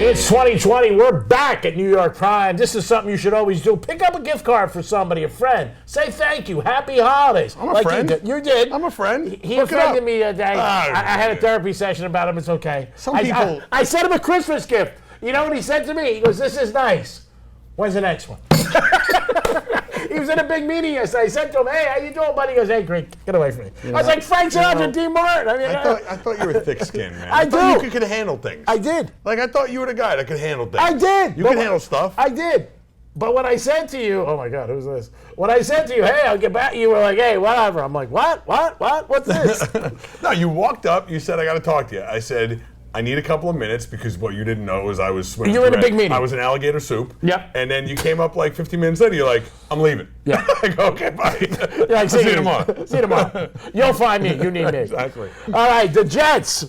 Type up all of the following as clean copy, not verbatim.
It's 2020. We're back at New York Prime. This is something you should always do. Pick up a gift card for somebody, a friend. Say thank you. Happy holidays. I'm a friend. You did. I'm a friend. He offended me today. I had a therapy session about him. It's okay. Some people. I sent him a Christmas gift. You know what he said to me? He goes, "This is nice. When's the next one?" He was in a big meeting yesterday. I said to him, "Hey, how you doing, buddy?" He goes, "Hey, great. Get away from me." I was like, Frank Sinatra, Dean Martin. I thought you were thick-skinned, man. I thought do. you could handle things. I did. Like, I thought you were the guy that could handle things. I did. You could handle stuff. I did. But when I said to you, oh my God, who's this? When I said to you, "Hey, I'll get back," you were like, "Hey, whatever." I'm like, "What? What's this?" No, you walked up. You said, "I got to talk to you." I said, "I need a couple of minutes," because what you didn't know is I was swimming. You were in a big meeting. I was in alligator soup. Yep. And then you came up like 15 minutes later. You're like, "I'm leaving." Yeah. I go, "Okay, bye." You're like, See you tomorrow. See you tomorrow. You'll find me. You need me. Exactly. All right, the Jets.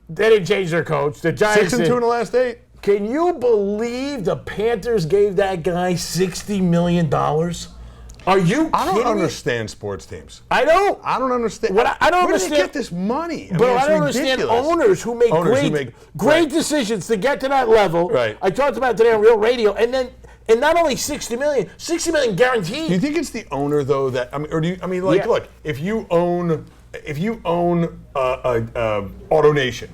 They didn't change their coach. The Giants. 6-2 in the last 8. Can you believe the Panthers gave that guy $60 million? Are you I don't kidding me? understand sports teams. I don't. I don't understand. What I don't Where understand. do they get this money? But it's I don't understand ridiculous. owners who make great decisions to get to that level. Right. I talked about it today on Real Radio, and not only $60 million guaranteed. Do you think it's the owner though that look, if you own AutoNation,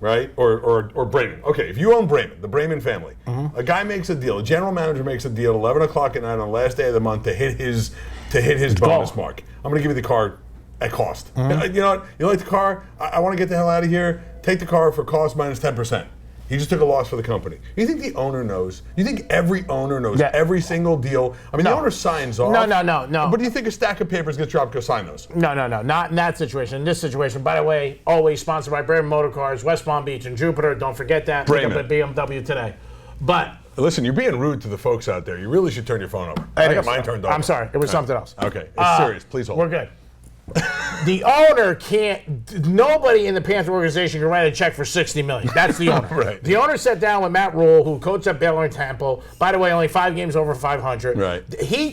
right, or Bremen, okay, if you own Bremen, the Bremen family, a guy makes a deal, a general manager makes a deal at 11 o'clock at night on the last day of the month to hit his bonus mark. I'm going to give you the car at cost. You know what? You like the car? I want to get the hell out of here. Take the car for cost minus 10%. He just took a loss for the company. You think the owner knows? You think every owner knows every single deal? I mean, the owner signs off. No. But do you think a stack of papers gets dropped, go sign those? No. Not in that situation. In this situation, by the way, always sponsored by Bremen Motor Cars, West Palm Beach and Jupiter. Don't forget that. Bremen. Pick up a BMW today. But listen, you're being rude to the folks out there. You really should turn your phone over. I got mine turned off. I'm sorry. It was something else. Okay. It's serious. Please hold. We're good. The owner can't. Nobody in the Panther organization can write a check for $60 million. That's the owner. Right. The owner sat down with Matt Rule, who coached at Baylor and Temple. By the way, only 5 games over 500. Right. He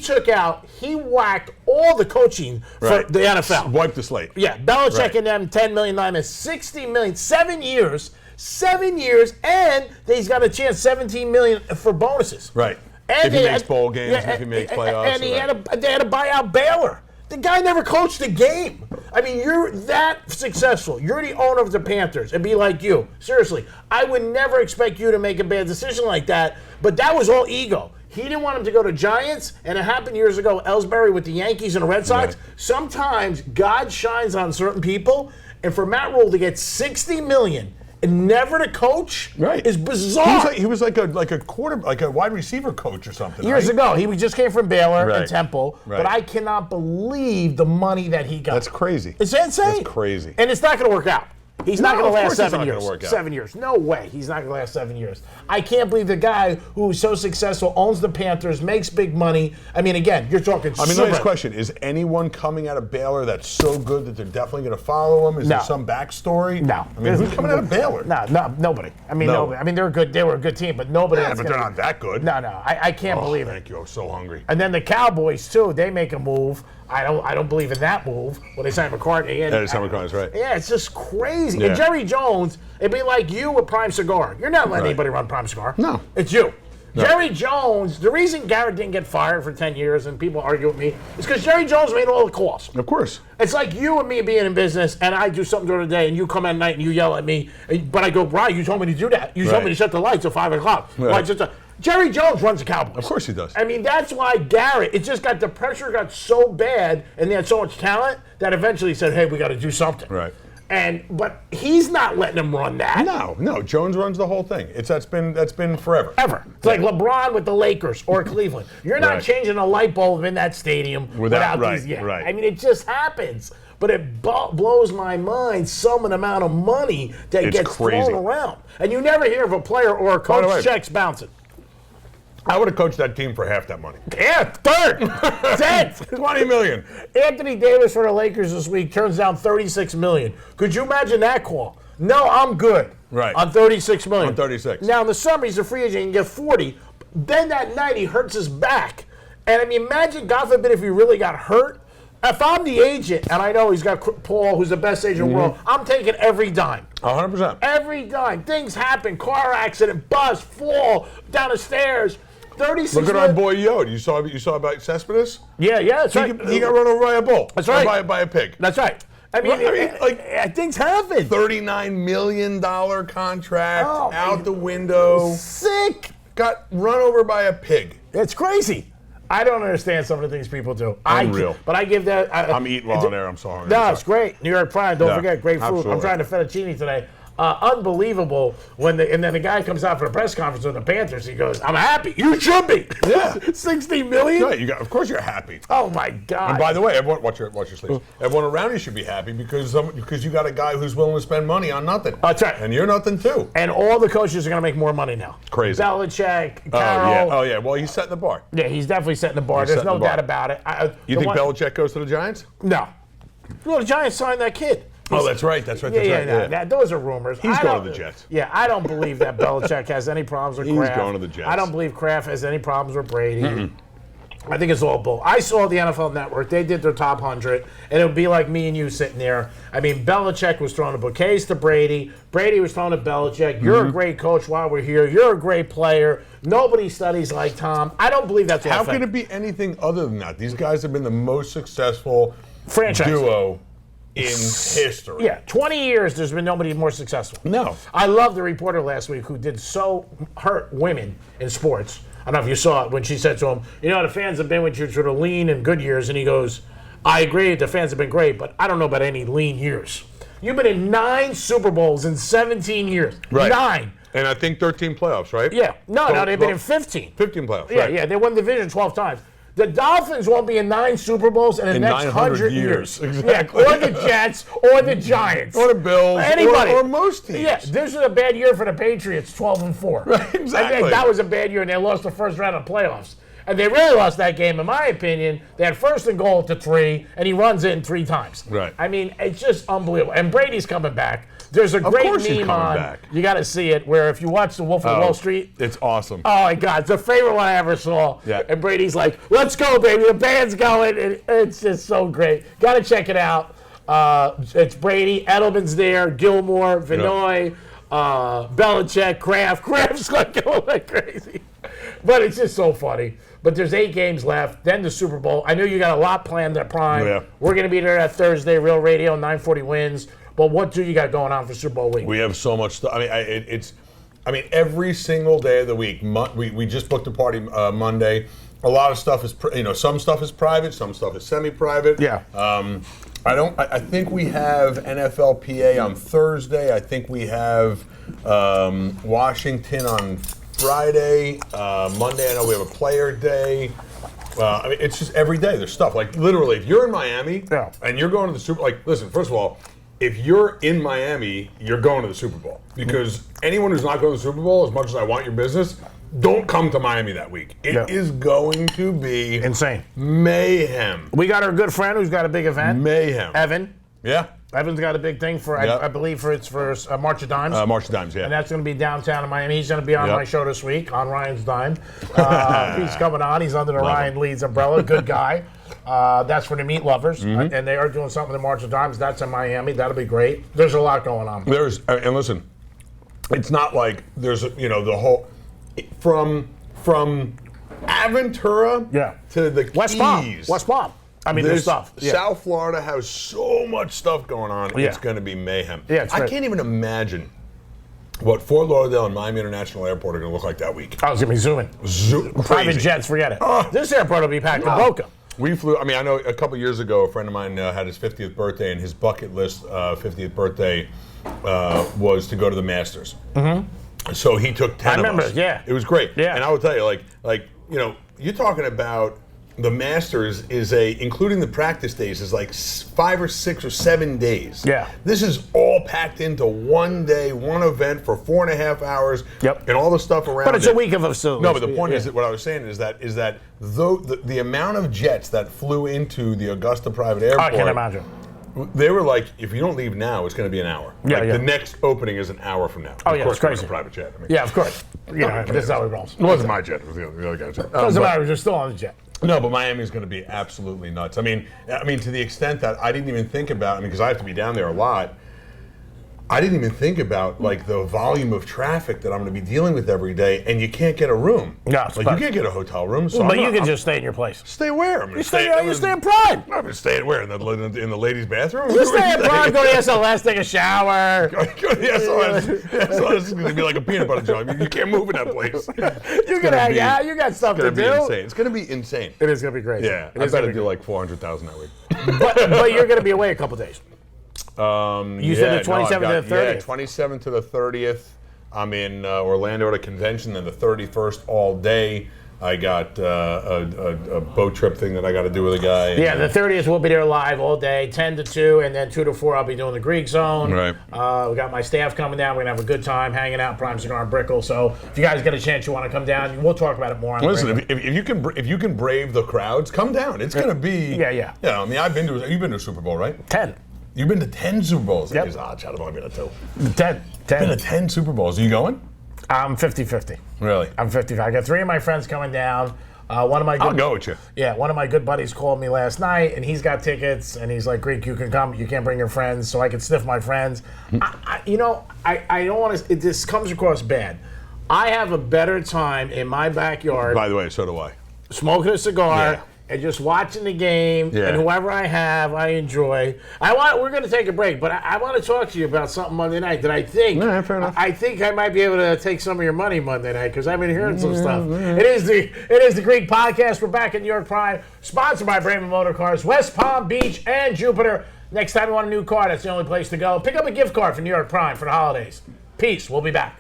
whacked all the coaching for the NFL. Wipe the slate. Yeah, Belichick and them, $10 million, $60 million, 7 years. 7 years, and he's got a chance, $17 million for bonuses. Right. And if he makes bowl games, if he makes playoffs. And they had to buy out Baylor. The guy never coached a game. I mean, you're that successful. You're the owner of the Panthers. It'd be like you. Seriously, I would never expect you to make a bad decision like that, but that was all ego. He didn't want him to go to Giants, and it happened years ago, Ellsbury with the Yankees and the Red Sox. Right. Sometimes God shines on certain people, and for Matt Rule to get $60 million and never to coach is bizarre. He was like a wide receiver coach or something. Years ago, he just came from Baylor and Right. Temple, Right. but I cannot believe the money that he got. That's crazy. It's insane. That's crazy. And it's not going to work out. He's not going to last 7 years. 7 years. No way. He's not going to last 7 years. I can't believe the guy who's so successful, owns the Panthers, makes big money. I mean, again, you're talking next question. Is anyone coming out of Baylor that's so good that they're definitely going to follow him? Is there some backstory? No. I mean, who's coming out of Baylor? No, nobody. I mean, nobody. I mean, they were a good team, but nobody. Yeah, but they're not that good. No. I can't believe it. Thank you. I'm so hungry. And then the Cowboys, too, they make a move. I don't believe in that move when they sign McCartney. That is McCartney's right. Yeah, it's just crazy. Yeah. And Jerry Jones, it'd be like you with Prime Cigar. You're not letting anybody run Prime Cigar. No. It's you. No. Jerry Jones, the reason Garrett didn't get fired for 10 years and people argue with me is because Jerry Jones made all the calls. Of course. It's like you and me being in business and I do something during the day and you come at night and you yell at me, but I go, Brian, you told me to do that. You told me to shut the lights at 5 o'clock. Right. Jerry Jones runs the Cowboys. Of course he does. I mean, that's why Garrett, it just got, the pressure got so bad and they had so much talent that eventually he said, hey, we got to do something. Right. But he's not letting them run that. No. Jones runs the whole thing. That's been forever. Ever. It's like LeBron with the Lakers or Cleveland. You're not changing a light bulb in that stadium without these. Yeah. Right. I mean, it just happens. But it blows my mind some amount of money that gets thrown around. And you never hear of a player or a coach checks bouncing. I would have coached that team for half that money. Yeah, third. That's it. $20 million. Anthony Davis for the Lakers this week turns down $36 million. Could you imagine that call? No, I'm good. Right. On $36 million. On 36. Now in the summer he's a free agent and get 40. Then that night he hurts his back. And I mean, imagine, God forbid, if he really got hurt. If I'm the agent and I know he's got Paul, who's the best agent in the world, I'm taking every dime. 100%. Every dime. Things happen. Car accident, bus, fall down the stairs. 36 Look at our boy Yod. You saw about Cespedes? Yeah, that's right. He got run over by a bull. That's right. By a pig. That's right. I mean, things happen. $39 million contract Oh, out the window. Sick. Got run over by a pig. It's crazy. I don't understand some of the things people do. Unreal. But I give that. I'm eating while there. I'm sorry. No, it's great. New York Prime. Don't Yeah, forget, great food. absolutely. I'm trying to fettuccine today. Unbelievable and then the guy comes out for a press conference with the Panthers. He goes, "I'm happy. You should be." Yeah. 60 million. Yeah, of course you're happy. Oh my God. And by the way, everyone, watch your sleeves. Everyone around you should be happy because you got a guy who's willing to spend money on nothing. That's right. And you're nothing too. And all the coaches are going to make more money now. Crazy. Belichick, Carroll. Oh yeah. Well, he's setting the bar. Yeah, he's definitely setting the bar. He's There's setting no the bar. doubt about it. You think Belichick goes to the Giants? No. Well, the Giants signed that kid. Oh, that's right. That's right. Those are rumors. He's going to the Jets. Yeah, I don't believe that Belichick has any problems with He's Kraft. going to the Jets. I don't believe Kraft has any problems with Brady. I think it's all bull. I saw the NFL Network. They did their top 100, and it would be like me and you sitting there. I mean, Belichick was throwing bouquets to Brady. Brady was throwing to Belichick. You're a great coach while we're here. You're a great player. Nobody studies like Tom. I don't believe that's How all fake. can it be anything other than that? These guys have been the most successful Franchise. duo in history. Yeah, 20 years, there's been nobody more successful. No. I love the reporter last week who did so hurt women in sports. I don't know if you saw it when she said to him, the fans have been with you through the lean and good years. And he goes, I agree, the fans have been great, but I don't know about any lean years. You've been in 9 Super Bowls in 17 years. Right. 9. And I think 13 playoffs, right? Yeah. No, they've been in 15. 15 playoffs, Yeah, right. yeah, they won the division 12 times. The Dolphins won't be in 9 Super Bowls in the next 900 years. Exactly. Yeah, or the Jets, or the Giants. Or the Bills, Anybody. or most teams. Yeah, this is a bad year for the Patriots, 12-4. Right, exactly. I think that was a bad year, and they lost the first round of playoffs. And they really lost that game, in my opinion. They had first and goal to 3, and he runs it in 3 times. Right. I mean, it's just unbelievable. And Brady's coming back. There's a great course he's meme coming on. back. You got to see it, where if you watch The Wolf of Wall Street. It's awesome. Oh my God, it's the favorite one I ever saw. Yeah. And Brady's like, "Let's go, baby! The band's going!" And it's just so great. Got to check it out. It's Brady, Edelman's there, Gilmore, Vinoy, Belichick, Kraft. Kraft's like going like crazy, but it's just so funny. But there's 8 games left, then the Super Bowl. I know you got a lot planned at Prime. Yeah. We're gonna be there that Thursday, Real Radio, 940 Wins. But what do you got going on for Super Bowl week? We have so much stuff. I mean, every single day of the week. We just booked a party Monday. A lot of stuff is, some stuff is private, some stuff is semi-private. Yeah. I think we have NFLPA on Thursday. I think we have Washington on Friday. Monday, I know we have a player day. It's just every day there's stuff. Like literally, if you're in Miami and you're going to the Super, listen. First of all, if you're in Miami, you're going to the Super Bowl because anyone who's not going to the Super Bowl, as much as I want your business, don't come to Miami that week. It is going to be insane mayhem. We got our good friend who's got a big event. Mayhem. Evan. Yeah. Evan's got a big thing for, I believe, it's for March of Dimes. March of Dimes, yeah. And that's going to be downtown in Miami. He's going to be on my show this week, on Ryan's Dime. He's coming on. He's under the Ryan Leeds umbrella. Good guy. That's for the meat lovers. And they are doing something in March of Dimes. That's in Miami. That'll be great. There's a lot going on. And listen, it's not like there's, the whole, from Aventura to the West Keys. West Palm. I mean, there's stuff. Yeah. South Florida has so much stuff going on. Yeah. It's going to be mayhem. Yeah, it's I great. can't even imagine what Fort Lauderdale and Miami International Airport are going to look like that week. I was going to be zooming. Private jets, forget it. This airport will be packed with Boca. We flew, I know a couple years ago, a friend of mine had his 50th birthday, and his bucket list 50th birthday was to go to the Masters. So he took 10 of us. Yeah. It was great. Yeah. And I would tell you, you're talking about the Masters including the practice days, is like 5 or 6 or 7 days. Yeah. This is all packed into one day, one event for 4.5 hours. Yep. And all the stuff around But it's a week of facilities. No, but the point is that what I was saying is that though the amount of jets that flew into the Augusta private airport, I can't imagine. They were like, if you don't leave now, it's going to be an hour. Yeah, The next opening is an hour from now. Oh, of yeah, course, it's crazy. It's a private jet. Yeah, of course. This is how it rolls. It wasn't my jet. It was the other guy's jet. Doesn't matter. You're still on the jet. No, but Miami's going to be absolutely nuts. I mean, to the extent that I didn't even think about. I mean, because I have to be down there a lot. I didn't even think about like the volume of traffic that I'm going to be dealing with every day, and you can't get a room. No, like you can't get a hotel room. So but you can just stay in your place. stay where? I'm going to You stay in Prime. I'm going to stay where in the ladies' bathroom. You stay in Prime. Go to SLS, take a shower. Go to the SLS. SLS is going to be like a peanut butter jar. You can't move in that place. You can hang out. You got stuff to It's going to be do. insane. It's going to be insane. It is going to be crazy. Yeah, It I is better gonna be do like 400,000 that week. but you're going to be away a couple days. You said the 27th to the 30th. Yeah, 27th to the 30th. I'm in Orlando at a convention, then the 31st all day. I got a boat trip thing that I got to do with a guy. Yeah, the 30th we'll be there live all day, 10 to 2, and then 2 to 4 I'll be doing the Greek Zone. Right. We got my staff coming down. We're going to have a good time hanging out, Prime Cigar and Brickell. So if you guys get a chance, you want to come down, we'll talk about it more. Listen, if you can brave the crowds, come down. It's going to be. Yeah. You know, I mean, you've been to a Super Bowl, right? 10. You've been to 10 Super Bowls. Yep. Chad, I've only been to 2. 10. Been to 10 Super Bowls. Are you going? I'm 50-50. Really? I'm 50. I got 3 of my friends coming down. One of my I'll go with you. Yeah, one of my good buddies called me last night, and he's got tickets, and he's like, Greek, you can come. You can't bring your friends, so I can sniff my friends. I don't want to, this comes across bad. I have a better time in my backyard By the way, so do I. smoking a cigar Yeah. and just watching the game, Yeah. and whoever I have, I enjoy. We're going to take a break, but I want to talk to you about something Monday night that I think, Yeah, fair enough. I think I might be able to take some of your money Monday night because I've been hearing some stuff. It is the Greek Podcast. We're back at New York Prime, sponsored by Brayman Motor Cars, West Palm Beach, and Jupiter. Next time you want a new car, that's the only place to go. Pick up a gift card for New York Prime for the holidays. Peace. We'll be back.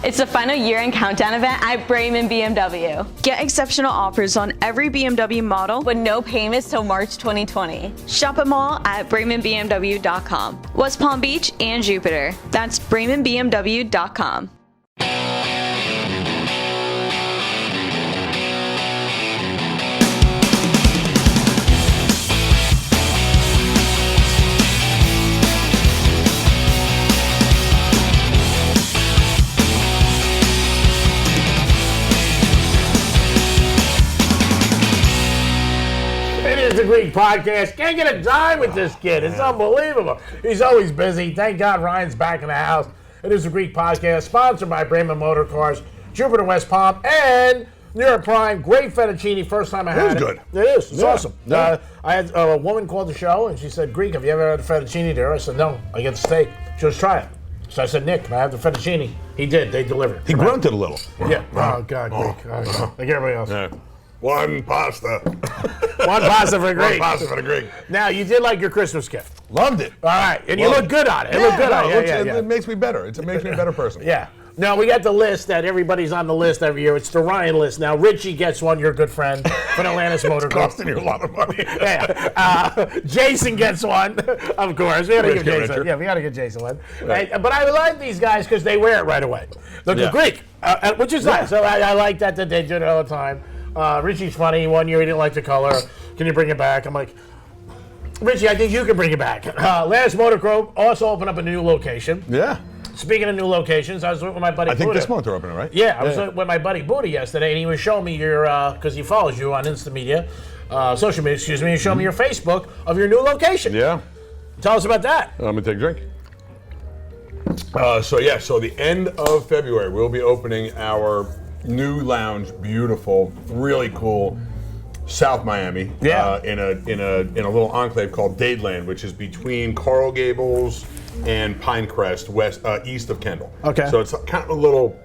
It's the final year-end countdown event at Brayman BMW. Get exceptional offers on every BMW model With no payments till March 2020. Shop them all at BraymanBMW.com. West Palm Beach and Jupiter. That's BraymanBMW.com. It is the Greek Podcast. Can't get a dime with this kid. It's unbelievable. He's always busy. Thank God Ryan's back in the house. It is the Greek Podcast, sponsored by Brayman Motor Cars, Jupiter West Palm, and New York Prime. Great fettuccine. First time I had it. It was good. It is. It's Yeah. awesome. Yeah. I had a woman called the show, and she said, Greek, have you ever had a fettuccine there? I said, no. I get the steak. She goes, try it. So I said, Nick, can I have the fettuccine? He did. They delivered. He grunted a little. Yeah. Oh, God, Greek. Oh, yeah. Like everybody else. Yeah. One pasta. One pasta for One Greek. pasta for the Greek. Now, you did like your Christmas gift. Loved it. All right, and you Love look good on it. It looked good on it. Yeah. It makes me better. It makes me a better person. Yeah. Now, we got the list that everybody's on the list every year. It's the Ryan list. Now, Richie gets one, your good friend, from Atlantis Motor Club. Costing you a lot of money. Yeah. Jason gets one, of course. We got to give Jason. Richard. Yeah, we got to give Jason one. Right. But I like these guys because they wear it right away. The Yeah. Greek, which is nice. So I like that they do it all the time. Richie's funny. One year he didn't like the color. Can you bring it back? I'm like, Richie, I think you can bring it back. Atlantis Motor Club also opened up a new location. Yeah. Speaking of new locations, I was with my buddy I think Buddha. this month they're opening, right? Yeah, I was with my buddy Buddha yesterday, and he was showing me your, because he follows you on social media, he showed me your Facebook of your new location. Yeah. Tell us about that. I'm going to take a drink. So the end of February, we'll be opening our new lounge, beautiful, really cool, South Miami. Yeah. In a little enclave called Dadeland, which is between Coral Gables and Pinecrest, east of Kendall. Okay. So it's kind of a little.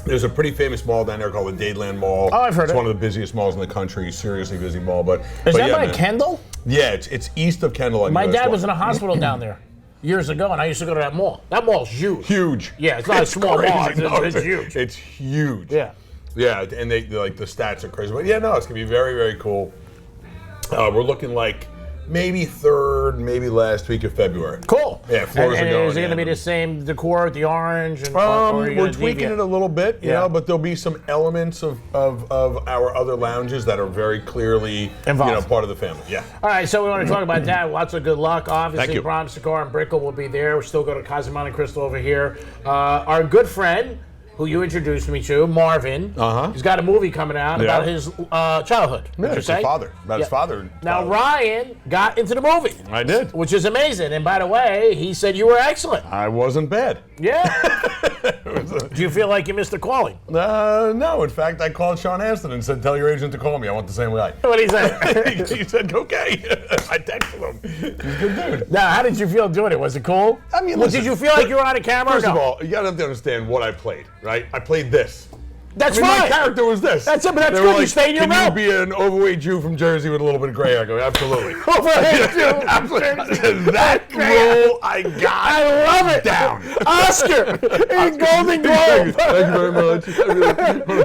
There's a pretty famous mall down there called the Dadeland Mall. Oh, I've heard it's it. one of the busiest malls in the country, seriously busy mall. But Is that yeah, by man. Kendall? Yeah, it's east of Kendall. On My US dad 1. was in a hospital down there years ago, and I used to go to that mall. That mall's huge. Huge. Yeah, it's not a small crazy. mall. No, It's huge. It's huge. Yeah. Yeah, and they like the stats are crazy. But yeah, no, it's gonna be very, very cool. We're looking like maybe third, maybe last week of February. Cool. Yeah, floors and are going is it going to be in. the same decor, the orange? And, or are you We're gonna tweaking deviate? it a little bit, you Yeah. know, but there'll be some elements of our other lounges that are very clearly, Involved. part of the family. Yeah. All right, so we want to talk about that. Lots of good luck. Obviously, Thank you. Brom Cigar and Brickell will be there. We're still going to Casamon and Crystal over here. Our good friend, who you introduced me to, Marvin. He's got a movie coming out Yeah. about his childhood. Yeah, would you it's say? his father. About his father. Now, Ryan got into the movie. I did. Which is amazing. And by the way, he said you were excellent. I wasn't bad. Yeah. Do you feel like you missed a calling? No, in fact, I called Sean Astin and said, tell your agent to call me. I want the same guy. What did he say? He said, okay. I texted him. He's a good dude. Now, how did you feel doing it? Was it cool? I mean, Well, listen, did you feel like you were on a camera? First or of no? all, you gotta have to understand what I played, right? I played this. That's I mean, fine. my character was this. That's it, but that's They good. were You like, stay in your can role. you be an overweight Jew from Jersey with a little bit of gray hair? I go, absolutely. Overhead, too. Absolutely. That role I got. I love it. Down. Oscar in Golden Thank you Globe. very much.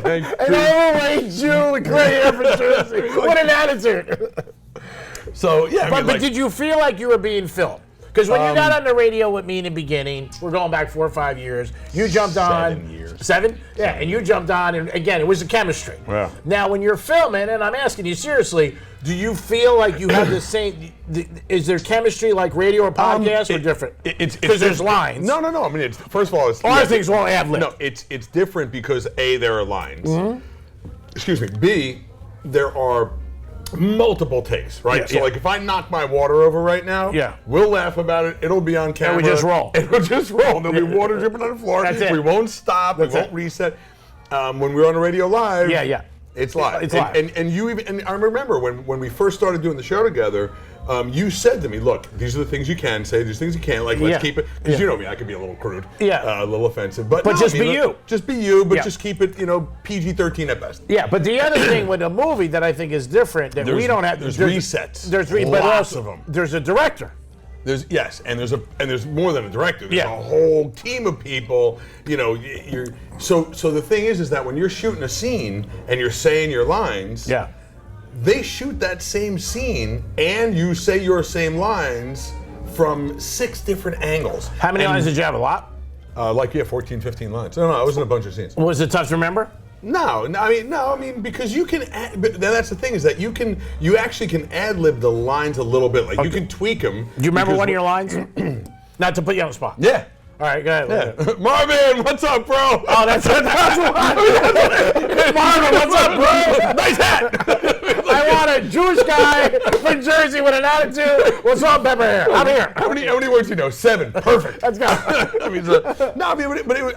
Thank you. An overweight Jew with gray hair from Jersey. What an attitude. So, yeah. But did you feel like you were being filmed? Because when you got on the radio with me in the beginning, we're going back 4 or 5 years, you jumped on. 7 years. 7? Yeah, and you jumped on, and again, it was the chemistry. Yeah. Now, when you're filming, and I'm asking you seriously, do you feel like you have the same, is there chemistry like radio or podcast or different? Because there's lines. No. I mean, it's first of all, it's Our things won't have lip. No, it's different because A, there are lines. Mm-hmm. Excuse me. B, there are multiple takes, right? Yeah, So, yeah. like, if I knock my water over right now, Yeah. we'll laugh about it. It'll be on camera. we just roll. It'll just roll. There'll be water dripping on the floor. That's it. We won't stop. That's we won't it. reset. When we're on the radio live, Yeah. it's live. It's live. And you even, and I remember when we first started doing the show together, you said to me, look, these are the things you can say, these things you can't, like, let's Yeah. keep it, because Yeah. you know me, I could be a little crude, Yeah. a little offensive, but no, just I mean, be you. Just be you, but Yeah. just keep it, PG-13 at best. Yeah, but the other thing with a movie that I think is different that we There's- don't have. there's resets. There's but Lots also, of 'em. There's a director. There's more than a director. There's Yeah. a whole team of people. So the thing is that when you're shooting a scene and you're saying your lines, Yeah. they shoot that same scene and you say your same lines from 6 different angles. How many And, lines did you have? A lot? 14, 15 lines. No, it wasn't a bunch of scenes. Was it tough to remember? No, I mean, because you can. But that's the thing is that you actually can ad lib the lines a little bit. Like you can tweak them. Do you remember one of your lines? Not to put you on the spot. Yeah. All right, go ahead. Yeah. Marvin, what's up, bro? Oh, that's one. Marvin, what's up, bro? Nice hat. I want a Jewish guy from Jersey with an attitude. What's up, pepper hair? I'm here. How many words do you know? 7. Perfect. Let's go. I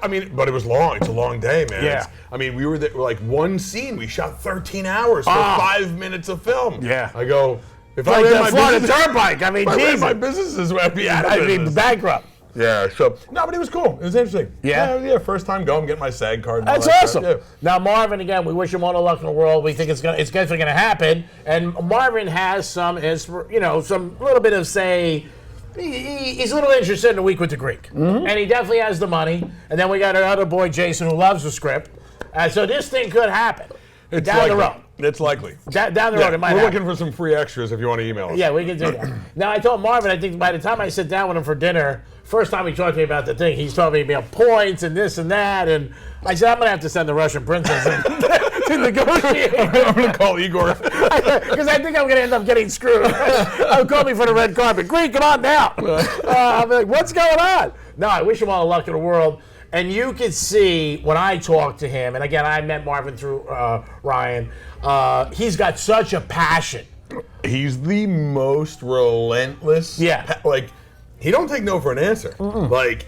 mean, but it was long. It's a long day, man. Yeah. We were there, like one scene. We shot 13 hours for 5 minutes of film. Yeah. I go. If Like I ran the my Florida business, Turnpike. I mean, if I ran Jesus. my businesses, I'd be out of I'd be business. bankrupt. Yeah. So no, but it was cool. It was interesting. Yeah? Yeah. First time going, get my SAG card. And all That's that awesome. stuff. Yeah. Now, Marvin, again, we wish him all the luck in the world. We think it's definitely going to happen. And Marvin has some little bit of, say, he's a little interested in A Week with the Greek. Mm-hmm. And he definitely has the money. And then we got our other boy, Jason, who loves the script. So this thing could happen It's down likely. the road. It's likely. Down the road, it might We're happen. looking for some free extras if you want to email us. Yeah, we can do that. Now, I told Marvin, I think by the time I sit down with him for dinner, first time he talked to me about the thing, he's talking to me about points and this and that. And I said, I'm going to have to send the Russian princess in to negotiate. I'm going to call Igor. Because I think I'm going to end up getting screwed. He'll call me for the red carpet. Greek, come on down. I'm like, what's going on? No, I wish him all the luck in the world. And you could see when I talked to him, and again, I met Marvin through Ryan, he's got such a passion. He's the most relentless. Yeah. He don't take no for an answer. Like,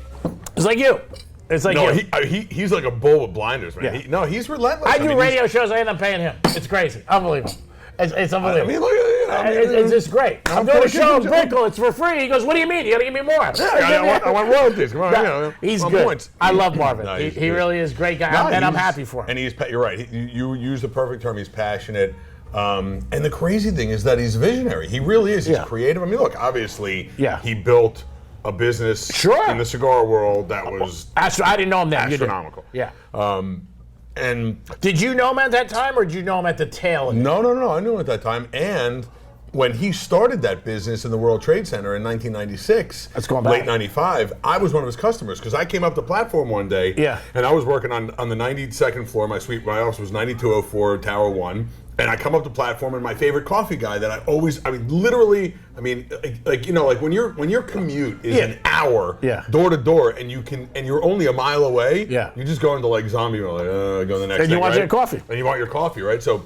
It's like you. It's like no, you. he's like a bull with blinders, man. Yeah. He's relentless. I do mean, radio shows, I end up paying him. It's crazy. Unbelievable. It's unbelievable. I mean, look at It's just great. I'm doing a show in Brickell. It's for free. He goes, what do you mean? You got to give me more. I want royalties. Come on, He's on good. points. I love Marvin. No, he really is a great guy, No, and I'm he's- happy for him. And you're right. You use the perfect term. He's passionate. And the crazy thing is that he's visionary. He really is. He's Yeah. creative. I mean, look, obviously, Yeah. he built a business Sure. in the cigar world that was I didn't know him then. You did. astronomical. Yeah. And Did you know him at that time, or did you know him at the tail end? no, I knew him at that time. And when he started that business in the World Trade Center in 1996, That's going back. late 95, I was one of his customers because I came up the platform one day, Yeah. and I was working on the 92nd floor. My office was 9204 Tower 1. And I come up the platform, and my favorite coffee guy that literally, like when your commute is an hour door to door, and you're only a mile away, you just go into like zombie mode, like, go to the next. And you want your coffee. And you want your coffee, right? So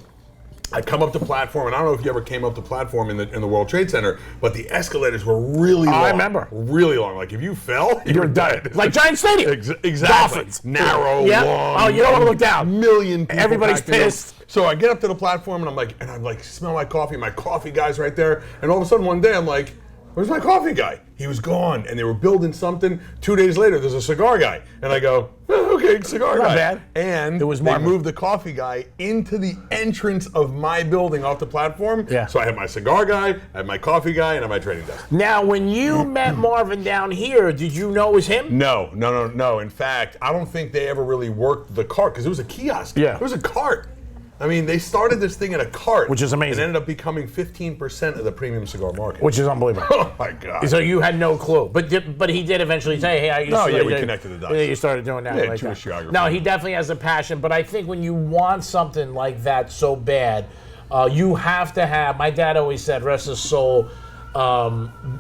I come up the platform, and I don't know if you ever came up the platform in the World Trade Center, but the escalators were really long. I remember. Really long. Like if you fell, you're dead. Like Giant Stadium. Exactly. Dolphins. Narrow, Yep. long. Oh, you don't want to look down. Million people. Everybody's packed in. pissed. So I get up to the platform, and I'm like, smell my coffee. My coffee guy's right there. And all of a sudden one day I'm like, where's my coffee guy? He was gone, and they were building something. 2 days later, there's a cigar guy. And I go, oh, okay, cigar Not guy. bad. And It was they Marvin. moved the coffee guy into the entrance of my building off the platform. Yeah. So I had my cigar guy, I had my coffee guy, and I had my trading desk. Now, when you met Marvin down here, did you know it was him? No. In fact, I don't think they ever really worked the cart because it was a kiosk. Yeah. It was a cart. I mean, they started this thing in a cart. Which is amazing. And ended up becoming 15% of the premium cigar market. Which is unbelievable. Oh, my God. So you had no clue, but he did eventually say, "Hey, I used to." We connected the dots. Yeah, you started doing that. Yeah, like Jewish that. geography. No, he definitely has a passion, but I think when you want something like that so bad, you have to have. My dad always said, "Rest his soul."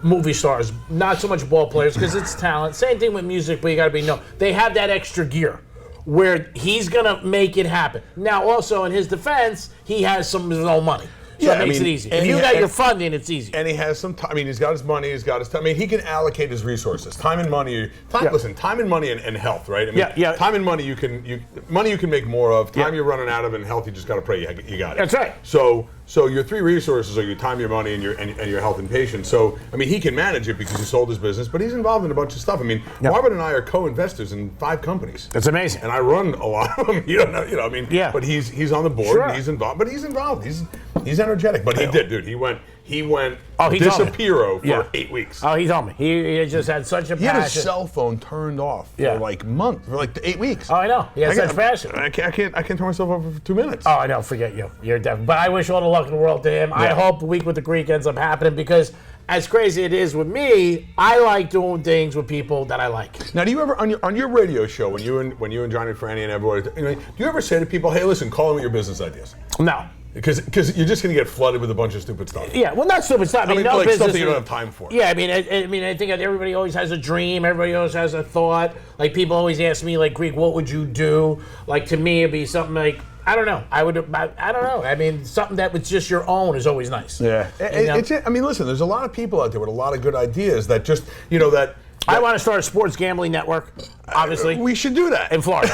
Movie stars, not so much ball players because it's talent. Same thing with music, but you got to be known. They have that extra gear where he's gonna make it happen. Now, also in his defense, he has some of his own money. So Yeah, it makes I mean, it easy. and If he you ha- got your and- funding, it's easy. And he has some time. I mean, he's got his money, he's got his time. I mean, he can allocate his resources. Time and money. Yeah. Listen, time and money and health, right? I mean, Yeah. time and money you can make more of. Time Yeah. you're running out of, and health you just got to pray you got it. That's right. So your three resources are your time, your money, and your health and patience. So I mean, he can manage it because he sold his business, but he's involved in a bunch of stuff. I mean, Yeah. Marvin and I are co-investors in 5 companies. It's amazing. And I run a lot of them. You don't know. I mean, Yeah. But he's on the board. Sure. And he's involved. But he's involved. He's energetic. But he did, dude. He went. He told me. disappearo for Yeah. 8 weeks. Oh, he told me. He just had such a He had his passion. cell phone turned off Yeah. for like months, for like 8 weeks. Oh, I know. He has such passion. I can't turn myself off for 2 minutes. Oh, I know. Forget you. You're definitely. But I wish all the luck in the world to him. I Yeah. hope the week with the Greek ends up happening because, as crazy it is with me, I like doing things with people that I like. Now, do you ever on your radio show when you and Johnny Franny and everybody, do you ever say to people, "Hey, listen, call them with your business ideas"? No. Because you're just going to get flooded with a bunch of stupid stuff. Yeah, well, not stupid stuff. I mean, no like business stuff that you don't is- have time for. Yeah, I mean, I think that everybody always has a dream. Everybody always has a thought. Like people always ask me, like, Greek, what would you do? Like to me, it'd be something like I don't know. I don't know. I mean, something that was just your own is always nice. Yeah. You know? I mean, listen, there's a lot of people out there with a lot of good ideas that just, that I want to start a sports gambling network. Obviously, we should do that. in Florida.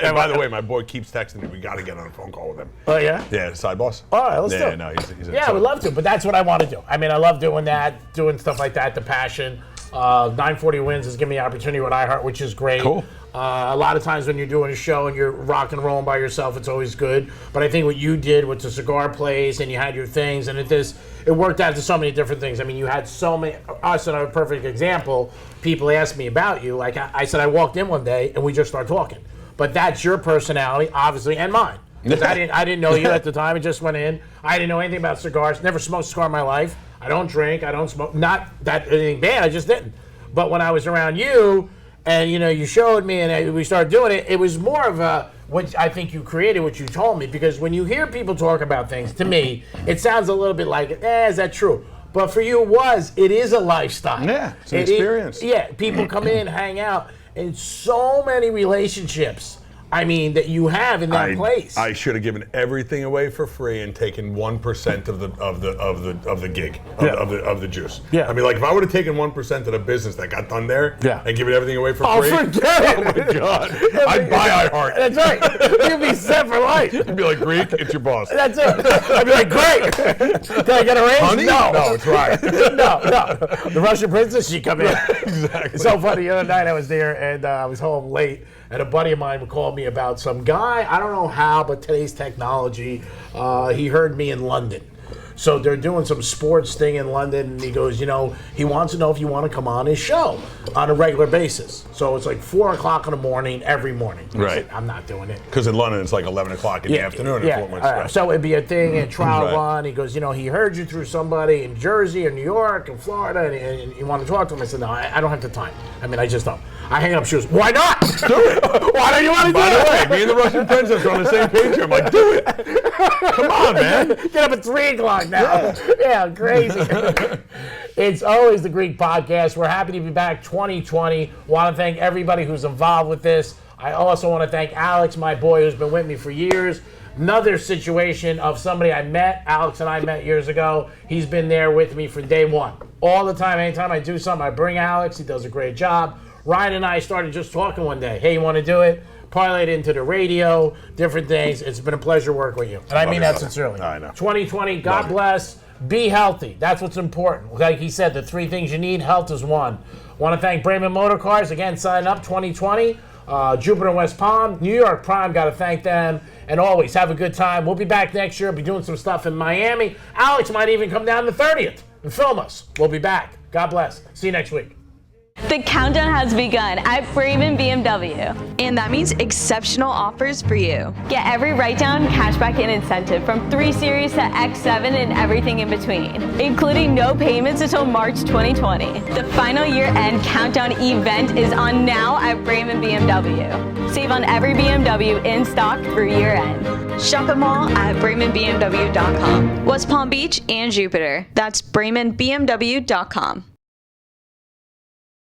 And by the way, my boy keeps texting me. We got to get on a phone call with him. Oh yeah. Yeah, the side boss. All right, let's do it. No, he's Yeah, I would love to, but that's what I want to do. I mean, I love doing that, doing stuff like that, the passion. 940 Wins has given me the opportunity with iHeart, which is great. Cool. A lot of times when you're doing a show and you're rock and rolling by yourself, it's always good. But I think what you did with the cigar place and you had your things and it worked out to so many different things. I mean, you had so many, us and a perfect example, people asked me about you. Like I said, I walked in one day and we just started talking. But that's your personality, obviously, and mine. Because I didn't know you at the time. I just went in. I didn't know anything about cigars. Never smoked a cigar in my life. I don't drink. I don't smoke. Not that anything bad. I just didn't. But when I was around you, and you showed me, and we started doing it, it was more of a what I think you created, what you told me. Because when you hear people talk about things, to me, it sounds a little bit like, is that true? But for you, it is a lifestyle. Yeah, it's an experience. People come in, hang out, and so many relationships. I mean, that you have in that place. I should have given everything away for free and taken 1% of the gig of the juice. Yeah. I mean, like if I would have taken 1% of the business that got done there, and given everything away for free. Forget it. Oh my God! I'd buy iHeart. That's right. You'd be set for life. You'd be like, Greek, it's your boss. That's it. I'd be like, great. Can I get a raise? Honey? No, it's right. no. The Russian princess, she come in. Exactly. It's so funny. The other night I was there and I was home late, and a buddy of mine called me about some guy. I don't know how, but today's technology. He heard me in London. So they're doing some sports thing in London, and he goes, you know, he wants to know if you want to come on his show on a regular basis. So it's like 4 o'clock in the morning every morning. I Right. said, I'm not doing it. Because in London, it's like 11 o'clock in the afternoon. Yeah. At Fort Worth. So it'd be a thing, a trial Right. run. He goes, you know, he heard you through somebody in Jersey or New York and Florida, and you want to talk to him. I said, no, I don't have the time. I mean, I just don't. I hang up shoes. Why not? Do it. Why don't you want to do By the way, it? me and the Russian princess are on the same page here. I'm like, do it. Come on, man. Get up at 3 o'clock now. Yeah, crazy. It's always the Greek Podcast. We're happy to be back 2020. Want to thank everybody who's involved with this. I also want to thank Alex, my boy, who's been with me for years. Another situation of somebody I met, Alex and I met years ago. He's been there with me from day one. All the time, anytime I do something, I bring Alex. He does a great job. Ryan and I started just talking one day. Hey, you want to do it? Parlayed into the radio, different things. It's been a pleasure working with you. And I mean that sincerely. I know. 2020, God bless. Be healthy. That's what's important. Like he said, the 3 things you need, health is one. Want to thank Brayman Motor Cars. Again, sign up 2020. Jupiter and West Palm. New York Prime, got to thank them. And always have a good time. We'll be back next year. Be doing some stuff in Miami. Alex might even come down the 30th and film us. We'll be back. God bless. See you next week. The countdown has begun at Braman BMW. And that means exceptional offers for you. Get every write-down, cashback, and incentive from 3 Series to X7 and everything in between, including no payments until March 2020. The final year-end countdown event is on now at Braman BMW. Save on every BMW in stock through year-end. Shop them all at BramanBMW.com. West Palm Beach and Jupiter. That's BramanBMW.com.